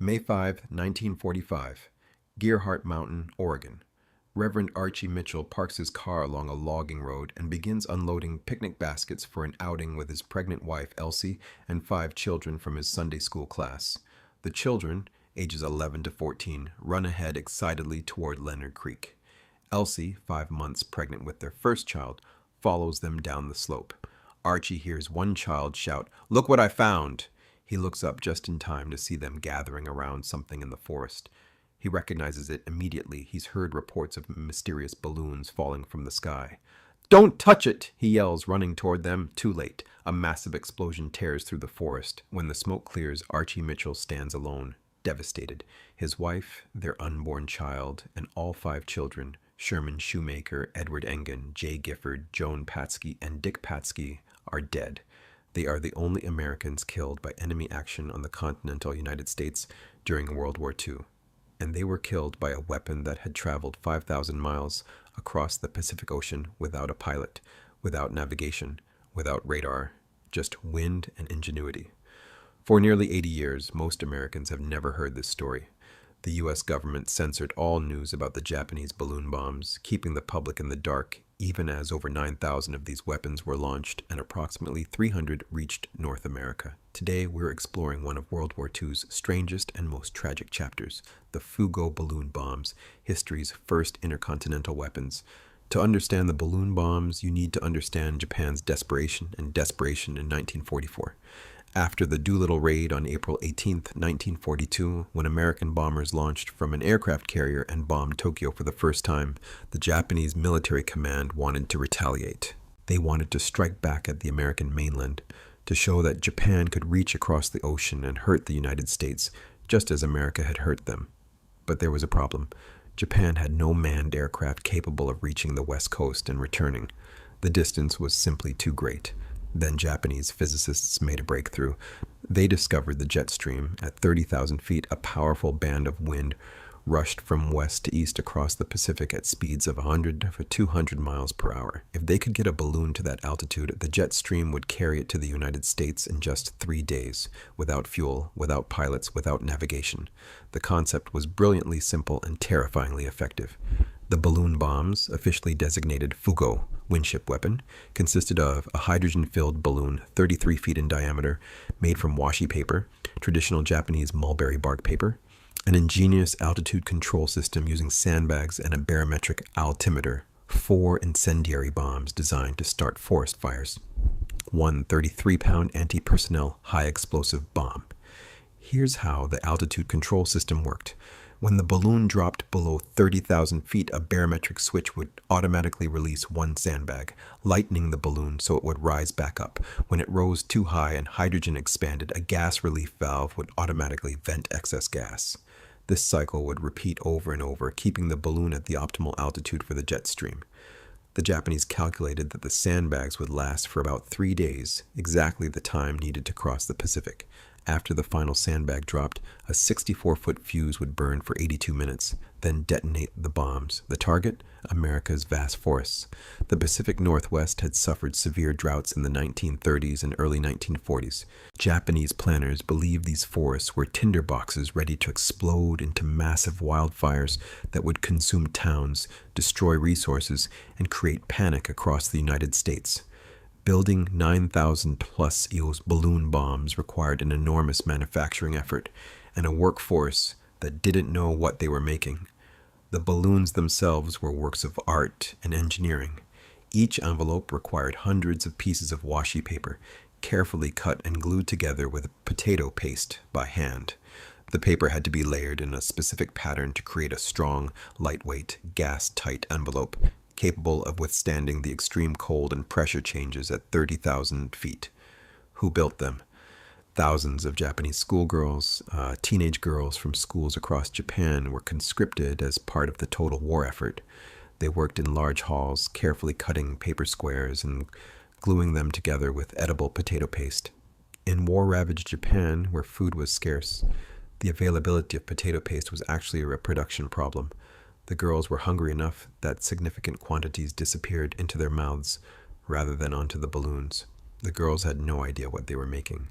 May 5, 1945, Gearhart Mountain, Oregon. Reverend Archie Mitchell parks his car along a logging road and begins unloading picnic baskets for an outing with his pregnant wife, Elsie, and 5 children from his Sunday school class. The children, ages 11 to 14, run ahead excitedly toward Leonard Creek. Elsie, 5 months pregnant with their first child, follows them down the slope. Archie hears one child shout, "Look what I found!" He looks up just in time to see them gathering around something in the forest. He recognizes it immediately. He's heard reports of mysterious balloons falling from the sky. "Don't touch it!" he yells, running toward them. Too late. A massive explosion tears through the forest. When the smoke clears, Archie Mitchell stands alone, devastated. His wife, their unborn child, and all 5 children, Sherman Shoemaker, Edward Engen, Jay Gifford, Joan Patsky, and Dick Patsky, are dead. They are the only Americans killed by enemy action on the continental United States during World War II. And they were killed by a weapon that had traveled 5,000 miles across the Pacific Ocean without a pilot, without navigation, without radar, just wind and ingenuity. For nearly 80 years, most Americans have never heard this story. The U.S. government censored all news about the Japanese balloon bombs, keeping the public in the dark, even as over 9,000 of these weapons were launched and approximately 300 reached North America. Today, we're exploring one of World War II's strangest and most tragic chapters, the Fugo balloon bombs, history's first intercontinental weapons. To understand the balloon bombs, you need to understand Japan's desperation in 1944. After the Doolittle raid on April 18, 1942, when American bombers launched from an aircraft carrier and bombed Tokyo for the first time, the Japanese military command wanted to retaliate. They wanted to strike back at the American mainland, to show that Japan could reach across the ocean and hurt the United States, just as America had hurt them. But there was a problem. Japan had no manned aircraft capable of reaching the west coast and returning. The distance was simply too great. Then Japanese physicists made a breakthrough. They discovered the jet stream. At 30,000 feet, a powerful band of wind rushed from west to east across the Pacific at speeds of 100 to 200 miles per hour. If they could get a balloon to that altitude, the jet stream would carry it to the United States in just 3 days, without fuel, without pilots, without navigation. The concept was brilliantly simple and terrifyingly effective. The balloon bombs, officially designated Fugo, windship weapon, consisted of a hydrogen-filled balloon 33 feet in diameter, made from washi paper, traditional Japanese mulberry bark paper, an ingenious altitude control system using sandbags and a barometric altimeter, 4 incendiary bombs designed to start forest fires, one 33-pound anti-personnel high-explosive bomb. Here's how the altitude control system worked. When the balloon dropped below 30,000 feet, a barometric switch would automatically release one sandbag, lightening the balloon so it would rise back up. When it rose too high and hydrogen expanded, a gas relief valve would automatically vent excess gas. This cycle would repeat over and over, keeping the balloon at the optimal altitude for the jet stream. The Japanese calculated that the sandbags would last for about 3 days, exactly the time needed to cross the Pacific. After the final sandbag dropped, a 64-foot fuse would burn for 82 minutes, then detonate the bombs. The target? America's vast forests. The Pacific Northwest had suffered severe droughts in the 1930s and early 1940s. Japanese planners believed these forests were tinderboxes ready to explode into massive wildfires that would consume towns, destroy resources, and create panic across the United States. Building 9,000-plus EOS balloon bombs required an enormous manufacturing effort and a workforce that didn't know what they were making. The balloons themselves were works of art and engineering. Each envelope required hundreds of pieces of washi paper, carefully cut and glued together with potato paste by hand. The paper had to be layered in a specific pattern to create a strong, lightweight, gas-tight envelope, capable of withstanding the extreme cold and pressure changes at 30,000 feet. Who built them? Thousands of Japanese schoolgirls, teenage girls from schools across Japan were conscripted as part of the total war effort. They worked in large halls, carefully cutting paper squares and gluing them together with edible potato paste. In war-ravaged Japan, where food was scarce, the availability of potato paste was actually a production problem. The girls were hungry enough that significant quantities disappeared into their mouths rather than onto the balloons. The girls had no idea what they were making.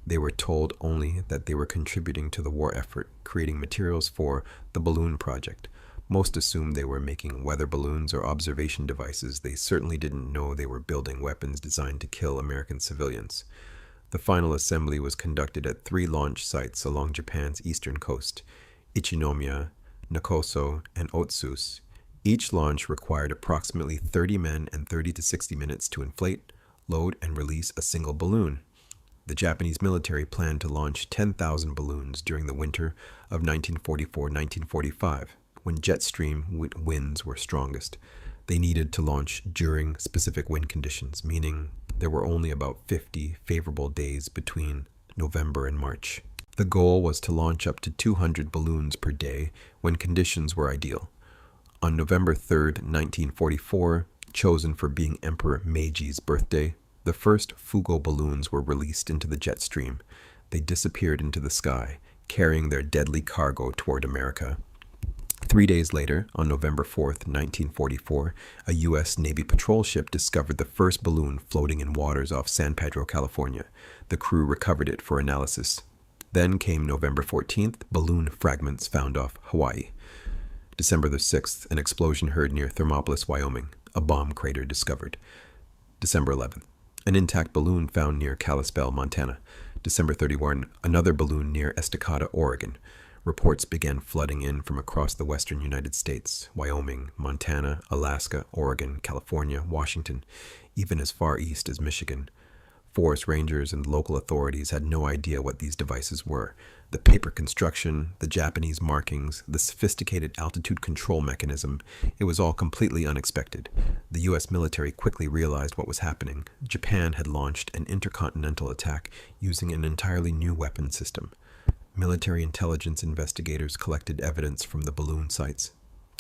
They were told only that they were contributing to the war effort, creating materials for the balloon project. Most assumed they were making weather balloons or observation devices. They certainly didn't know they were building weapons designed to kill American civilians. The final assembly was conducted at 3 launch sites along Japan's eastern coast: Ichinomiya, Nakoso, and Otsus. Each launch required approximately 30 men and 30 to 60 minutes to inflate, load, and release a single balloon. The Japanese military planned to launch 10,000 balloons during the winter of 1944-1945, when jet stream winds were strongest. They needed to launch during specific wind conditions, meaning there were only about 50 favorable days between November and March. The goal was to launch up to 200 balloons per day when conditions were ideal. On November 3rd, 1944, chosen for being Emperor Meiji's birthday, the first Fugo balloons were released into the jet stream. They disappeared into the sky, carrying their deadly cargo toward America. 3 days later, on November 4th, 1944, a U.S. Navy patrol ship discovered the first balloon floating in waters off San Pedro, California. The crew recovered it for analysis. Then came November 14th, balloon fragments found off Hawaii. December the 6th, an explosion heard near Thermopolis, Wyoming. A bomb crater discovered. December 11th, an intact balloon found near Kalispell, Montana. December 31, another balloon near Estacada, Oregon. Reports began flooding in from across the western United States: Wyoming, Montana, Alaska, Oregon, California, Washington, even as far east as Michigan. Forest rangers and local authorities had no idea what these devices were. The paper construction, the Japanese markings, the sophisticated altitude control mechanism, it was all completely unexpected. The U.S. military quickly realized what was happening. Japan had launched an intercontinental attack using an entirely new weapon system. Military intelligence investigators collected evidence from the balloon sites.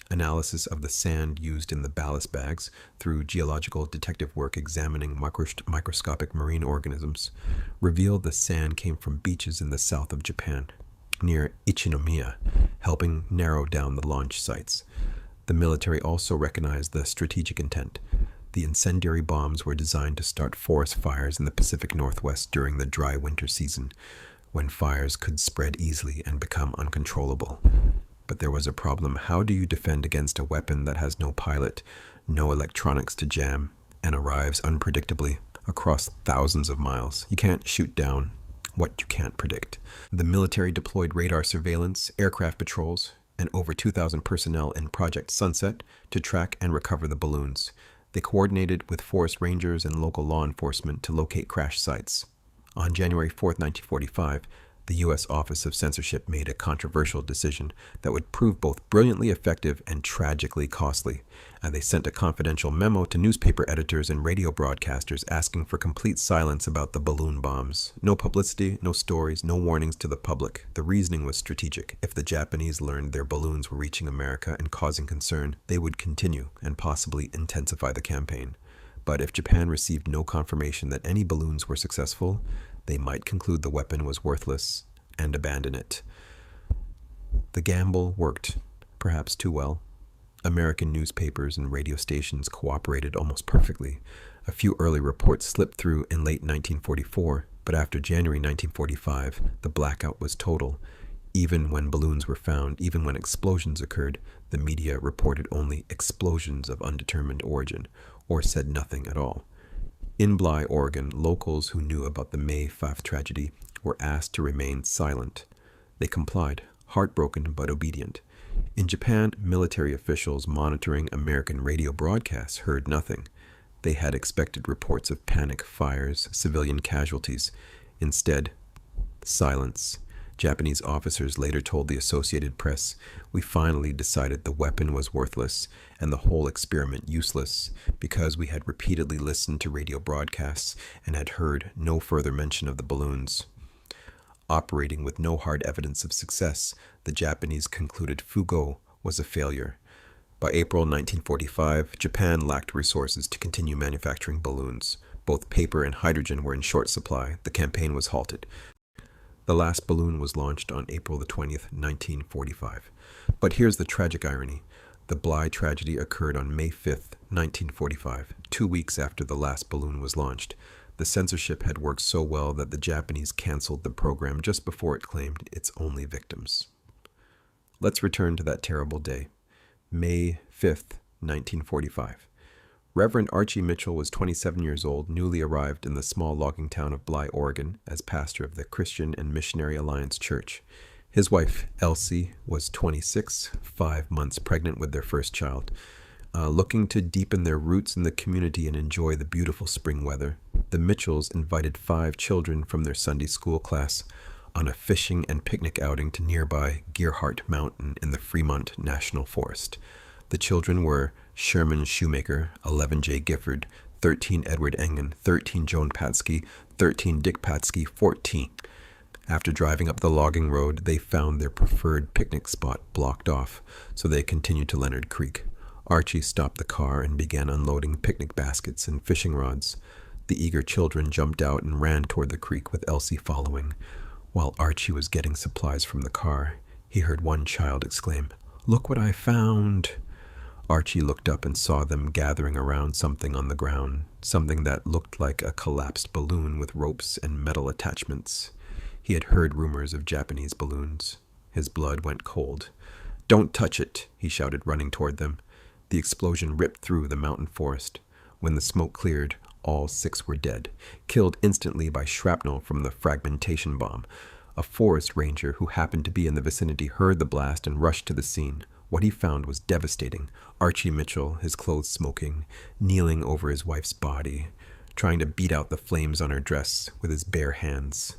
Analysis of the sand used in the ballast bags through geological detective work examining microscopic marine organisms revealed the sand came from beaches in the south of Japan, near Ichinomiya, helping narrow down the launch sites. The military also recognized the strategic intent. The incendiary bombs were designed to start forest fires in the Pacific Northwest during the dry winter season, when fires could spread easily and become uncontrollable. But there was a problem. How do you defend against a weapon that has no pilot, no electronics to jam, and arrives unpredictably across thousands of miles? You can't shoot down what you can't predict. The military deployed radar surveillance, aircraft patrols, and over 2,000 personnel in Project Sunset to track and recover the balloons. They coordinated with forest rangers and local law enforcement to locate crash sites. On January 4, 1945, the U.S. Office of Censorship made a controversial decision that would prove both brilliantly effective and tragically costly, and they sent a confidential memo to newspaper editors and radio broadcasters asking for complete silence about the balloon bombs. No publicity, no stories, no warnings to the public. The reasoning was strategic. If the Japanese learned their balloons were reaching America and causing concern, they would continue and possibly intensify the campaign. But if Japan received no confirmation that any balloons were successful, they might conclude the weapon was worthless and abandon it. The gamble worked, perhaps too well. American newspapers and radio stations cooperated almost perfectly. A few early reports slipped through in late 1944, but after January 1945, the blackout was total. Even when balloons were found, even when explosions occurred, the media reported only explosions of undetermined origin, or said nothing at all. In Bly, Oregon, locals who knew about the May 5th tragedy were asked to remain silent. They complied, heartbroken but obedient. In Japan, military officials monitoring American radio broadcasts heard nothing. They had expected reports of panic, fires, civilian casualties. Instead, silence. Japanese officers later told the Associated Press, "We finally decided the weapon was worthless and the whole experiment useless because we had repeatedly listened to radio broadcasts and had heard no further mention of the balloons." Operating with no hard evidence of success, the Japanese concluded Fugo was a failure. By April 1945, Japan lacked resources to continue manufacturing balloons. Both paper and hydrogen were in short supply. The campaign was halted. The last balloon was launched on April the 20th, 1945. But here's the tragic irony. The Bly tragedy occurred on May 5th, 1945, 2 weeks after the last balloon was launched. The censorship had worked so well that the Japanese canceled the program just before it claimed its only victims. Let's return to that terrible day, May 5th, 1945. Reverend Archie Mitchell was 27 years old, newly arrived in the small logging town of Bly, Oregon, as pastor of the Christian and Missionary Alliance Church. His wife, Elsie, was 26, 5 months pregnant with their first child. Looking to deepen their roots in the community and enjoy the beautiful spring weather, the Mitchells invited 5 children from their Sunday school class on a fishing and picnic outing to nearby Gearhart Mountain in the Fremont National Forest. The children were Sherman Shoemaker, 11 J. Gifford, 13 Edward Engen, 13 Joan Patsky, 13 Dick Patsky, 14. After driving up the logging road, they found their preferred picnic spot blocked off, so they continued to Leonard Creek. Archie stopped the car and began unloading picnic baskets and fishing rods. The eager children jumped out and ran toward the creek with Elsie following. While Archie was getting supplies from the car, he heard one child exclaim, "Look what I found!" Archie looked up and saw them gathering around something on the ground, something that looked like a collapsed balloon with ropes and metal attachments. He had heard rumors of Japanese balloons. His blood went cold. "Don't touch it," he shouted, running toward them. The explosion ripped through the mountain forest. When the smoke cleared, all 6 were dead, killed instantly by shrapnel from the fragmentation bomb. A forest ranger who happened to be in the vicinity heard the blast and rushed to the scene. What he found was devastating. Archie Mitchell, his clothes smoking, kneeling over his wife's body, trying to beat out the flames on her dress with his bare hands.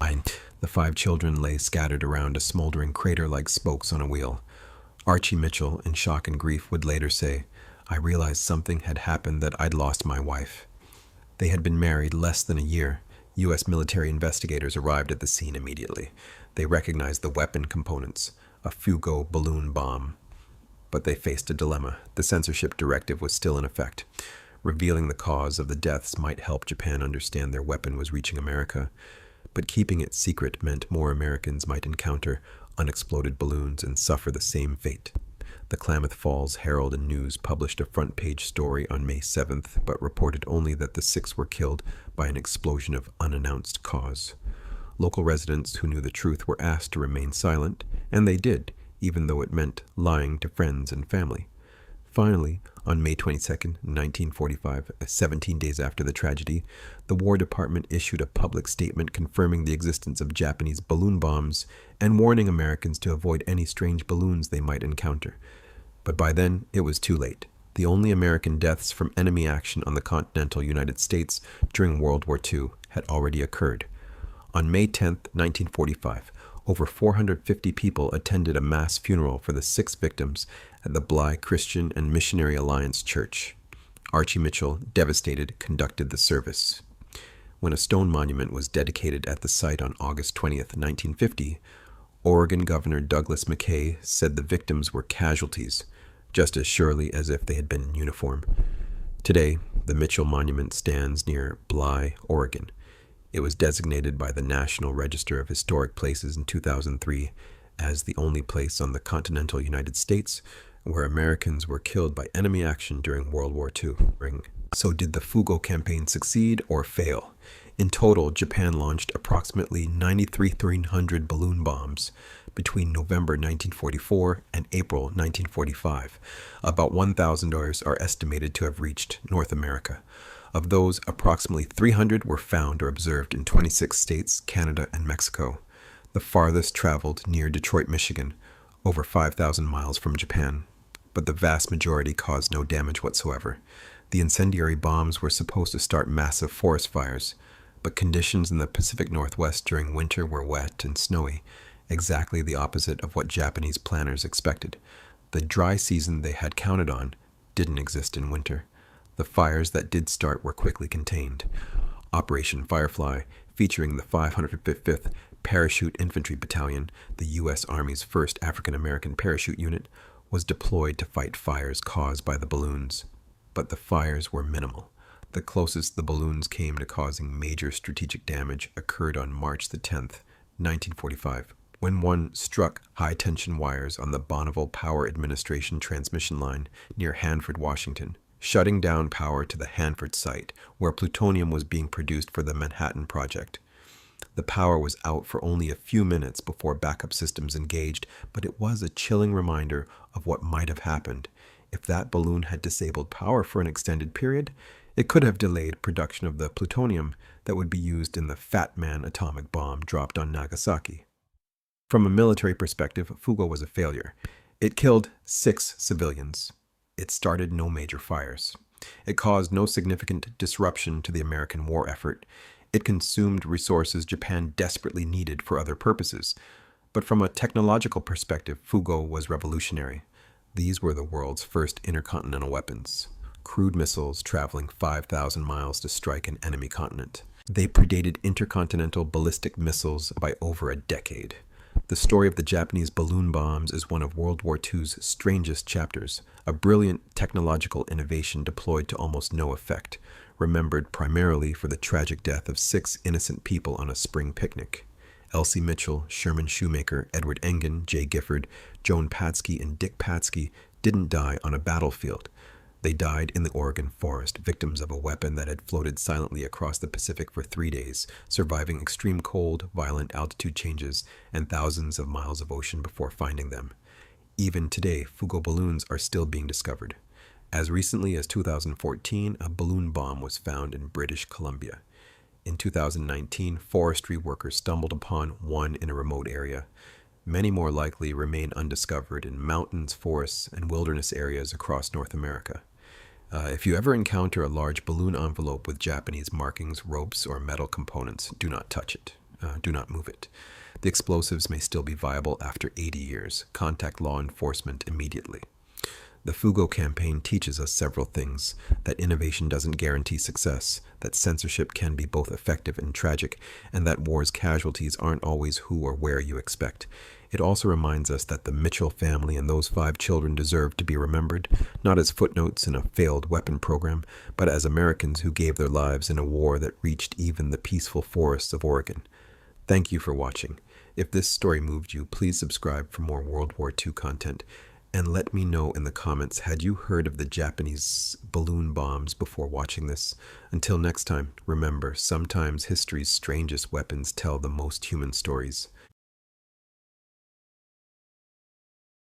The 5 children lay scattered around a smoldering crater like spokes on a wheel. Archie Mitchell, in shock and grief, would later say, "I realized something had happened, that I'd lost my wife." They had been married less than a year. U.S. military investigators arrived at the scene immediately. They recognized the weapon components, a Fugo balloon bomb. But they faced a dilemma. The censorship directive was still in effect. Revealing the cause of the deaths might help Japan understand their weapon was reaching America, but keeping it secret meant more Americans might encounter unexploded balloons and suffer the same fate. The Klamath Falls Herald and News published a front-page story on May 7th, but reported only that the 6 were killed by an explosion of unannounced cause. Local residents who knew the truth were asked to remain silent, and they did, even though it meant lying to friends and family. Finally, on May 22, 1945, 17 days after the tragedy, the War Department issued a public statement confirming the existence of Japanese balloon bombs and warning Americans to avoid any strange balloons they might encounter. But by then, it was too late. The only American deaths from enemy action on the continental United States during World War II had already occurred. On May 10, 1945, over 450 people attended a mass funeral for the 6 victims at the Bly Christian and Missionary Alliance Church. Archie Mitchell, devastated, conducted the service. When a stone monument was dedicated at the site on August 20th, 1950, Oregon Governor Douglas McKay said the victims were casualties, just as surely as if they had been in uniform. Today, the Mitchell Monument stands near Bly, Oregon. It was designated by the National Register of Historic Places in 2003 as the only place on the continental United States where Americans were killed by enemy action during World War II. So did the Fugo campaign succeed or fail? In total, Japan launched approximately 9,300 balloon bombs between November 1944 and April 1945. About 1,000 are estimated to have reached North America. Of those, approximately 300 were found or observed in 26 states, Canada, and Mexico. The farthest traveled near Detroit, Michigan, over 5,000 miles from Japan. But the vast majority caused no damage whatsoever. The incendiary bombs were supposed to start massive forest fires, but conditions in the Pacific Northwest during winter were wet and snowy, exactly the opposite of what Japanese planners expected. The dry season they had counted on didn't exist in winter. The fires that did start were quickly contained. Operation Firefly, featuring the 555th Parachute Infantry Battalion, the U.S. Army's first African-American parachute unit, was deployed to fight fires caused by the balloons. But the fires were minimal. The closest the balloons came to causing major strategic damage occurred on March the 10th, 1945, when one struck high-tension wires on the Bonneville Power Administration transmission line near Hanford, Washington. shutting down power to the Hanford site, where plutonium was being produced for the Manhattan Project. The power was out for only a few minutes before backup systems engaged, but it was a chilling reminder of what might have happened. If that balloon had disabled power for an extended period, it could have delayed production of the plutonium that would be used in the Fat Man atomic bomb dropped on Nagasaki. From a military perspective, Fugo was a failure. It killed 6 civilians. It started no major fires. It caused no significant disruption to the American war effort. It consumed resources Japan desperately needed for other purposes. But from a technological perspective, Fugo was revolutionary. These were the world's first intercontinental weapons, crude missiles traveling 5,000 miles to strike an enemy continent. They predated intercontinental ballistic missiles by over a decade. The story of the Japanese balloon bombs is one of World War II's strangest chapters, a brilliant technological innovation deployed to almost no effect, remembered primarily for the tragic death of 6 innocent people on a spring picnic. Elsie Mitchell, Sherman Shoemaker, Edward Engen, Jay Gifford, Joan Patsky, and Dick Patsky didn't die on a battlefield. They died in the Oregon forest, victims of a weapon that had floated silently across the Pacific for 3 days, surviving extreme cold, violent altitude changes, and thousands of miles of ocean before finding them. Even today, Fugo balloons are still being discovered. As recently as 2014, a balloon bomb was found in British Columbia. In 2019, forestry workers stumbled upon one in a remote area. Many more likely remain undiscovered in mountains, forests, and wilderness areas across North America. If you ever encounter a large balloon envelope with Japanese markings, ropes, or metal components, do not touch it. Do not move it. The explosives may still be viable after 80 years. Contact law enforcement immediately. The Fugo campaign teaches us several things: that innovation doesn't guarantee success, that censorship can be both effective and tragic, and that war's casualties aren't always who or where you expect. It also reminds us that the Mitchell family and those 5 children deserve to be remembered, not as footnotes in a failed weapon program, but as Americans who gave their lives in a war that reached even the peaceful forests of Oregon. Thank you for watching. If this story moved you, please subscribe for more World War II content. And let me know in the comments, had you heard of the Japanese balloon bombs before watching this? Until next time, remember, sometimes history's strangest weapons tell the most human stories.